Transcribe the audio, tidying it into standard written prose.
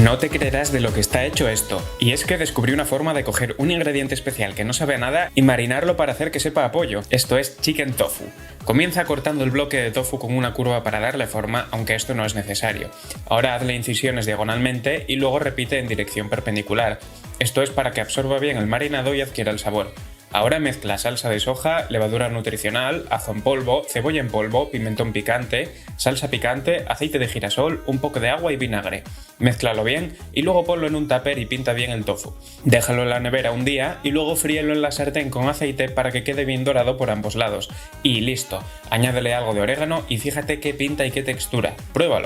No te creerás de lo que está hecho esto, y es que descubrí una forma de coger un ingrediente especial que no sabe a nada y marinarlo para hacer que sepa a pollo. Esto es chicken tofu. Comienza cortando el bloque de tofu con una curva para darle forma, aunque esto no es necesario. Ahora hazle incisiones diagonalmente y luego repite en dirección perpendicular. Esto es para que absorba bien el marinado y adquiera el sabor. Ahora mezcla salsa de soja, levadura nutricional, ajo en polvo, cebolla en polvo, pimentón picante, salsa picante, aceite de girasol, un poco de agua y vinagre. Mézclalo bien y luego ponlo en un tupper y pinta bien el tofu. Déjalo en la nevera un día y luego fríelo en la sartén con aceite para que quede bien dorado por ambos lados. Y listo, añádele algo de orégano y fíjate qué pinta y qué textura. Pruébalo.